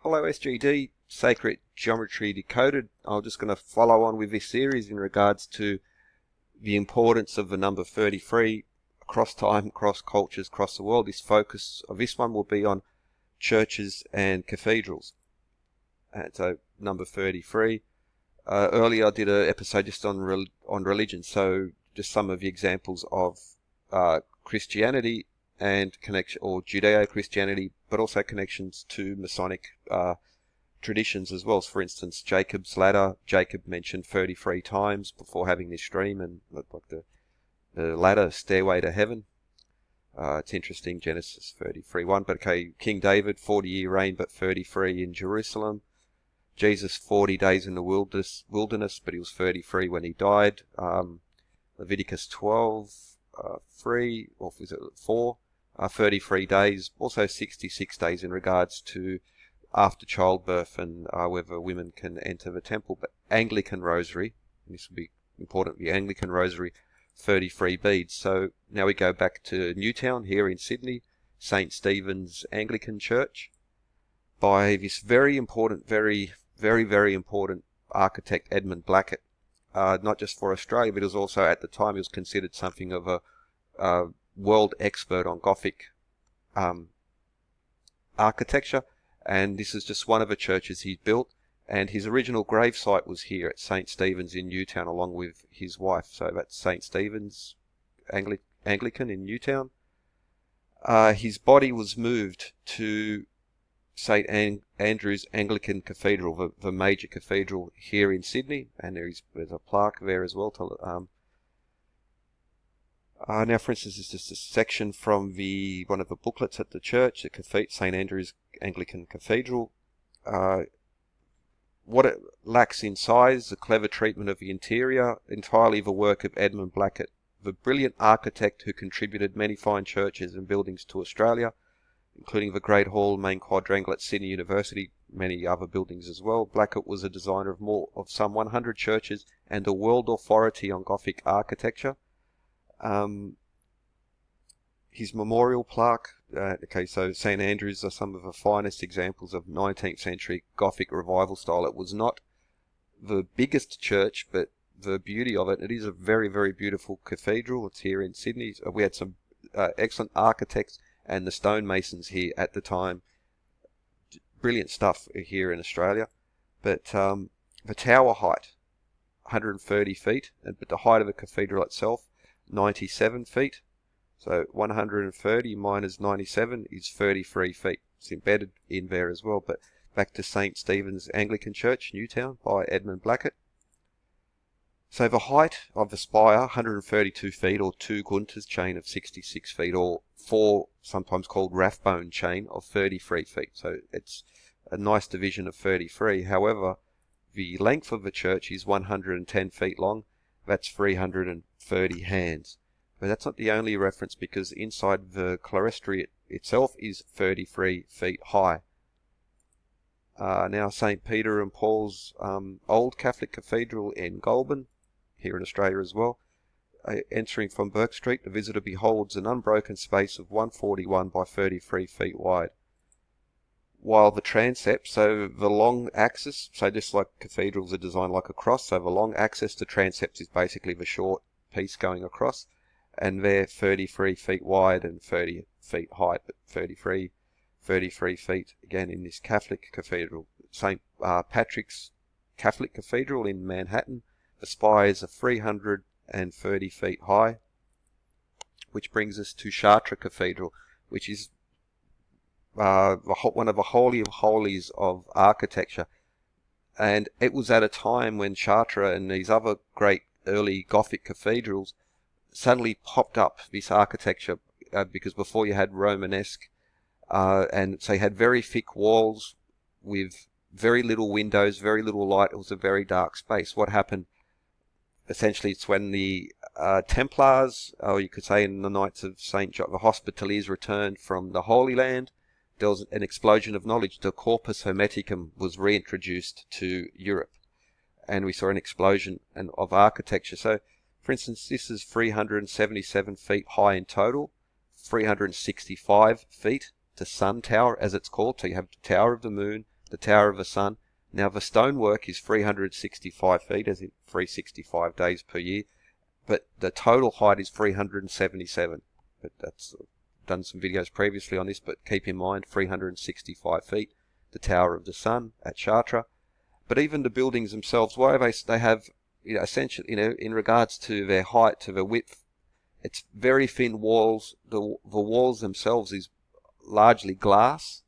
Hello SGD, Sacred Geometry Decoded. I'm just going to follow on with this series in regards to the importance of the number 33 across time, across cultures, across the world. This focus of this one will be on churches and cathedrals. And so number 33. Earlier I did an episode just on religion, so just some of the examples of Christianity and connection, or Judeo-Christianity, but also connections to Masonic traditions as well. For instance, Jacob's ladder. Jacob mentioned 33 times before having this dream, and like the ladder, stairway to heaven. It's interesting, Genesis 33:1. But okay, King David, 40-year reign, but 33 in Jerusalem. Jesus, 40 days in the wilderness, but he was 33 when he died. Leviticus 12, 3, or was it 4? 33 days, also 66 days in regards to after childbirth and whether women can enter the temple. But Anglican rosary, and this will be important, the Anglican rosary, 33 beads. So now we go back to Newtown here in Sydney, St Stephen's Anglican Church, by this very important, very important architect, Edmund Blackett. Not just for Australia, but it was also, at the time, he was considered something of a world expert on Gothic architecture, and this is just one of the churches he's built, and his original gravesite was here at St Stephen's in Newtown along with his wife. So that's St Stephen's Anglican in Newtown. His body was moved to St Andrew's Anglican Cathedral, the major cathedral here in Sydney, and there's a plaque there as well. Now, for instance, it's just a section from one of the booklets at the church, the St Andrew's Anglican Cathedral. What it lacks in size, the clever treatment of the interior, entirely the work of Edmund Blackett, the brilliant architect who contributed many fine churches and buildings to Australia, including the Great Hall, main quadrangle at Sydney University, many other buildings as well. Blackett was a designer of some 100 churches and a world authority on Gothic architecture. His memorial plaque, so St Andrews are some of the finest examples of 19th century Gothic revival style. It was not the biggest church, but the beauty of it is a very, very beautiful cathedral. It's here in Sydney. We had some excellent architects and the stonemasons here at the time. Brilliant stuff here in Australia. But the tower height, 130 feet, but the height of the cathedral itself, 97 feet. So 130 minus 97 is 33 feet. It's embedded in there as well. But back to St Stephen's Anglican Church, Newtown, by Edmund Blackett. So the height of the spire, 132 feet, or 2 Gunter's chain of 66 feet, or 4, sometimes called Rathbone chain, of 33 feet. So it's a nice division of 33. However, the length of the church is 110 feet long. That's 330 hands. But that's not the only reference, because inside the clerestory itself is 33 feet high. Now St Peter and Paul's Old Catholic Cathedral in Goulburn, here in Australia as well. Entering from Burke Street, the visitor beholds an unbroken space of 141 by 33 feet wide. While the transept, so the long axis, so just like cathedrals are designed like a cross, so the long axis to transepts is basically the short piece going across, and they're 33 feet wide and 30 feet high, but 33 feet again in this Catholic cathedral. St. Patrick's Catholic Cathedral in Manhattan, the spires are 330 feet high, which brings us to Chartres Cathedral, which is one of the holy of holies of architecture. And it was at a time when Chartres and these other great early Gothic cathedrals suddenly popped up, this architecture, because before you had Romanesque, and so you had very thick walls with very little windows, very little light. It was a very dark space. What happened? Essentially, it's when the Templars, or you could say in the Knights of St. John, the Hospitallers returned from the Holy Land, there was an explosion of knowledge. The Corpus Hermeticum was reintroduced to Europe, and we saw an explosion of architecture. So, for instance, this is 377 feet high in total, 365 feet to Sun Tower, as it's called. So you have the Tower of the Moon, the Tower of the Sun. Now the stonework is 365 feet, as in 365 days per year, but the total height is 377. But that's done some videos previously on this, but keep in mind 365 feet, the Tower of the Sun at Chartres. But even the buildings themselves, why they have, essentially, in regards to their height, to their width, it's very thin walls. The walls themselves is largely glass.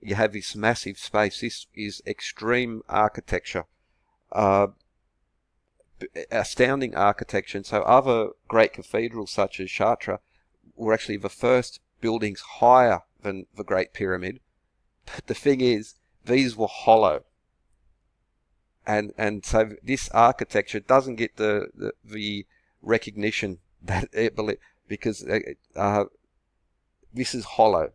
You have this massive space. This is extreme architecture, astounding architecture. And so other great cathedrals such as Chartres were actually the first buildings higher than the Great Pyramid. But the thing is, these were hollow. And so this architecture doesn't get the recognition that it, because this is hollow.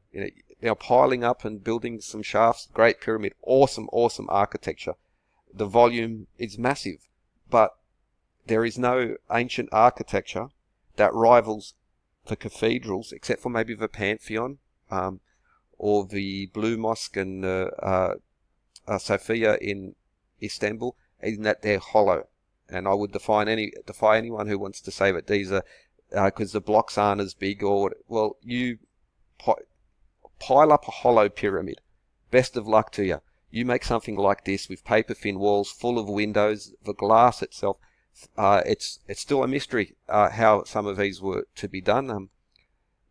Now piling up and building some shafts, Great Pyramid, awesome architecture. The volume is massive, but there is no ancient architecture that rivals the cathedrals, except for maybe the Pantheon, or the Blue Mosque and Sophia in Istanbul, in that they're hollow. And I would defy anyone who wants to say that these are because the blocks aren't as big, or well, you pile up a hollow pyramid. Best of luck to you. You make something like this with paper thin walls, full of windows, the glass itself. It's still a mystery how some of these were to be done.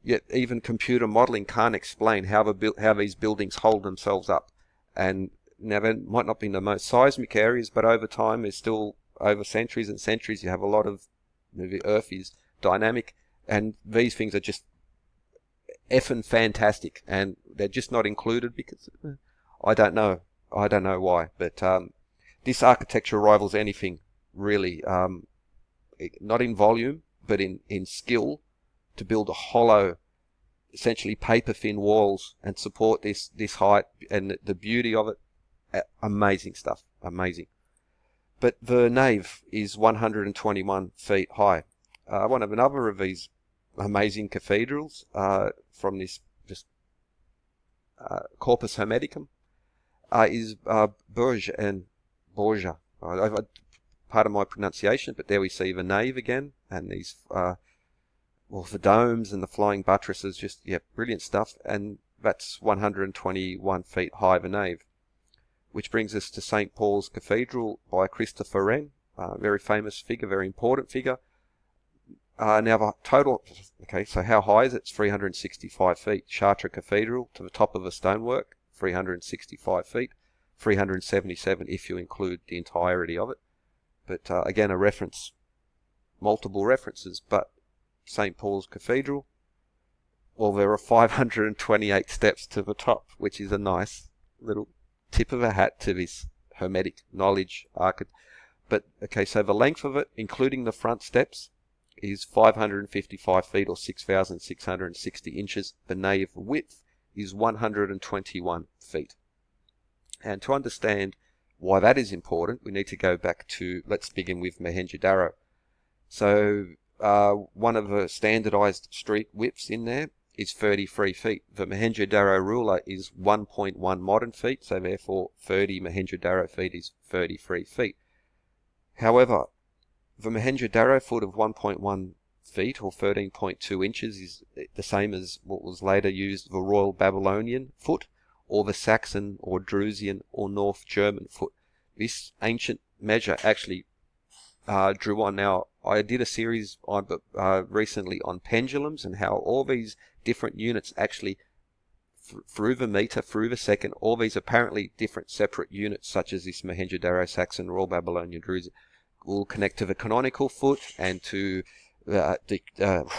Yet even computer modelling can't explain how these buildings hold themselves up. And now, they might not be in the most seismic areas, but over time, there's still, over centuries and centuries, you have a lot of, the Earth is dynamic, and these things are just effing fantastic, and they're just not included because, I don't know why, but this architecture rivals anything, really, not in volume, but in skill, to build a hollow, essentially paper-thin walls and support this height, and the beauty of it. Amazing stuff, amazing. But the nave is 121 feet high. One of another of these amazing cathedrals from this Corpus Hermeticum is Bourges and Bourges. Pardon my pronunciation, but there we see the nave again, and these the domes and the flying buttresses, just brilliant stuff. And that's 121 feet high, the nave. Which brings us to St Paul's Cathedral by Christopher Wren, very famous figure, very important figure. Now the total, so how high is it? It's 365 feet. Chartres Cathedral to the top of the stonework, 365 feet, 377 if you include the entirety of it. But again, multiple references, but St Paul's Cathedral, well, there are 528 steps to the top, which is a nice little tip of a hat to this Hermetic knowledge. But so the length of it, including the front steps, is 555 feet or 6,660 inches. The nave width is 121 feet. And to understand why that is important, we need to go back to, let's begin with Mohenjo-Daro. So one of the standardized street widths in there is 33 feet. The Mohenjo-Daro ruler is 1.1 modern feet, so therefore 30 Mohenjo-Daro feet is 33 feet. However, the Mohenjo-Daro foot of 1.1 feet or 13.2 inches is the same as what was later used, the Royal Babylonian foot, or the Saxon or Drusian or North German foot. This ancient measure actually drew on. Now, I did a series recently on pendulums and how all these different units actually, through the meter, through the second, all these apparently different separate units, such as this Mohenjo-Daro, Saxon, Royal Babylonian, Drusian, will connect to the canonical foot and to the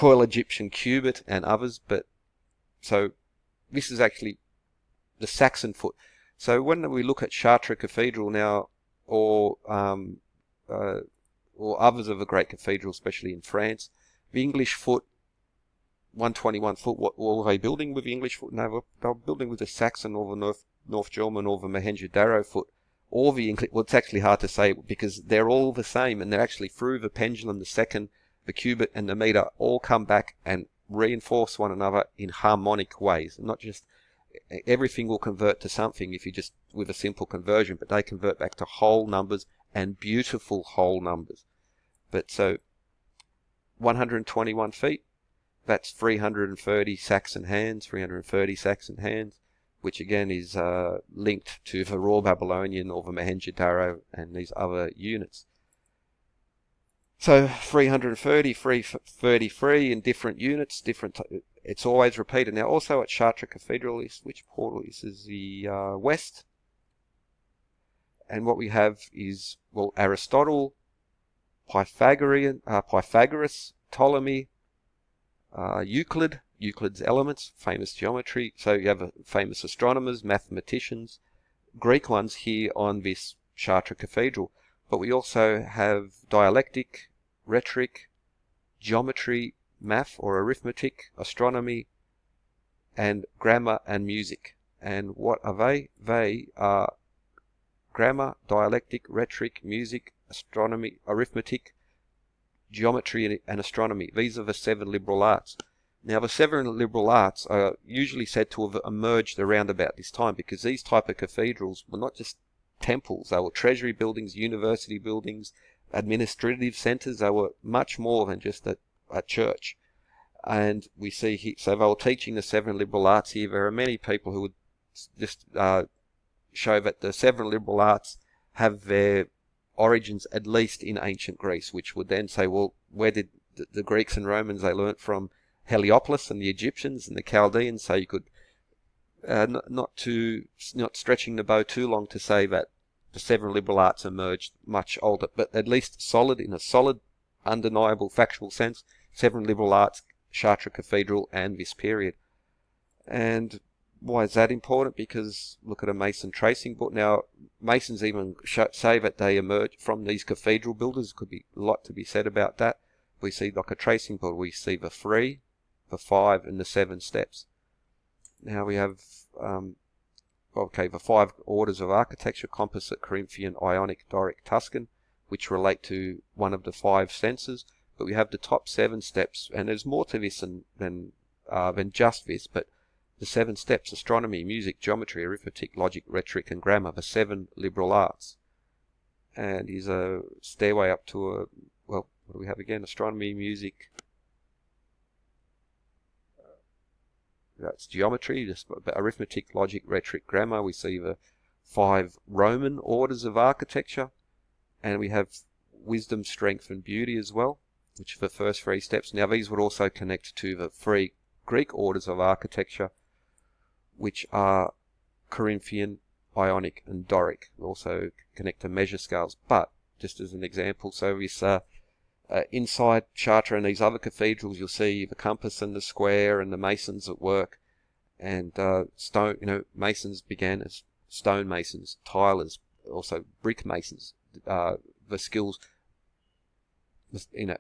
Royal Egyptian cubit and others. But so this is actually the Saxon foot. So when we look at Chartres Cathedral now, or others of the great cathedrals, especially in France, the English foot, 121 foot, what were they building with the English foot? No, they were building with the Saxon or the North German or the Mohenjo-Daro foot, or the English. Well, it's actually hard to say because they're all the same, and they're actually through the pendulum, the second, the cubit, and the meter all come back and reinforce one another in harmonic ways, not just everything will convert to something if you just, with a simple conversion, but they convert back to whole numbers, and beautiful whole numbers. But so 121 feet, that's 330 Saxon hands, which again is linked to the Raw Babylonian or the Mohenjo-Daro and these other units. So 330, 333 in different units, it's always repeated. Now also at Chartres Cathedral, which portal? This is the west. And what we have is, well, Aristotle, Pythagoras, Ptolemy, Euclid's Elements, famous geometry. So you have famous astronomers, mathematicians, Greek ones here on this Chartres Cathedral. But we also have dialectic, rhetoric, geometry, math or arithmetic, astronomy, and grammar and music. And what are they? They are grammar, dialectic, rhetoric, music, astronomy, arithmetic, geometry, and astronomy. These are the 7 liberal arts. Now, the 7 liberal arts are usually said to have emerged around about this time, because these type of cathedrals were not just temples. They were treasury buildings, university buildings, administrative centres. They were much more than just a church. And we see here, so they were teaching the 7 liberal arts here. There are many people who would just show that the 7 liberal arts have their origins at least in ancient Greece, which would then say, well, where did the Greeks and Romans, they learnt from Heliopolis and the Egyptians and the Chaldeans, so you could not stretching the bow too long to say that the 7 liberal arts emerged much older, but at least solid, in a solid, undeniable, factual sense, 7 liberal arts, Chartres Cathedral, and this period. And why is that important? Because look at a Mason tracing book. Now, Masons even say that they emerged from these cathedral builders. Could be a lot to be said about that. We see like a tracing board, we see the 3, the 5, and the 7 steps. Now we have the 5 orders of architecture: composite, Corinthian, Ionic, Doric, Tuscan, which relate to one of the 5 senses. But we have the top 7 steps, and there's more to this than just this. But the 7 steps: astronomy, music, geometry, arithmetic, logic, rhetoric, and grammar, the 7 liberal arts. And here's a stairway up to what do we have again? Astronomy, music. That's geometry, just arithmetic, logic, rhetoric, grammar. We see the 5 Roman orders of architecture, and we have wisdom, strength, and beauty as well, which are the first 3 steps. Now these would also connect to the 3 Greek orders of architecture, which are Corinthian, Ionic, and Doric. We also connect to measure scales. But just as an example, so this inside Chartres and these other cathedrals, you'll see the compass and the square and the masons at work. And stone, masons began as stone masons, tilers, also brick masons. The skills,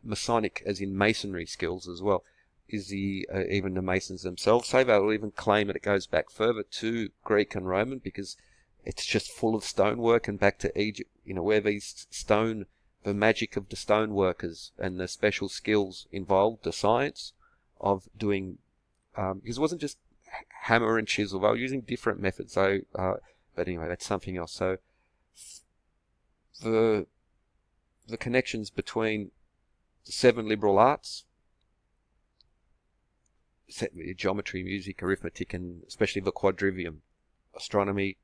Masonic as in masonry skills as well, is even the masons themselves. So they will even claim that it goes back further to Greek and Roman, because it's just full of stonework, and back to Egypt, where these the magic of the stone workers and the special skills involved, the science of doing, because it wasn't just hammer and chisel, they were using different methods. So, but anyway, that's something else. So the connections between the 7 liberal arts, geometry, music, arithmetic, and especially the quadrivium: astronomy,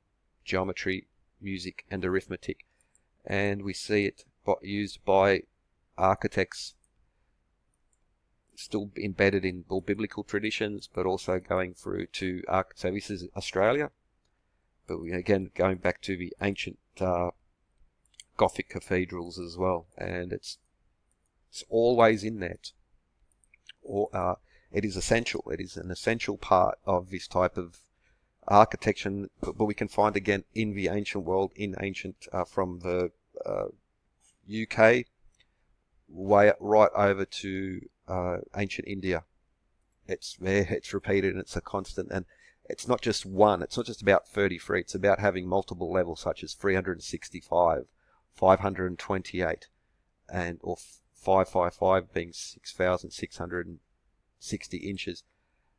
geometry, music, and arithmetic. And we see it used by architects, still embedded in all biblical traditions, but also going through to so this is Australia, but again going back to the ancient Gothic cathedrals as well, and it's always in there. It is essential. It is an essential part of this type of architecture, but we can find again in the ancient world, from the UK right over to ancient India. It's there, it's repeated, and it's a constant. And it's not just one, it's not just about 33, it's about having multiple levels, such as 365, 528, or 555 being 6,660 inches.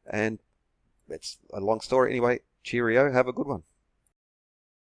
And it's a long story. Anyway, Cheerio. Have a good one.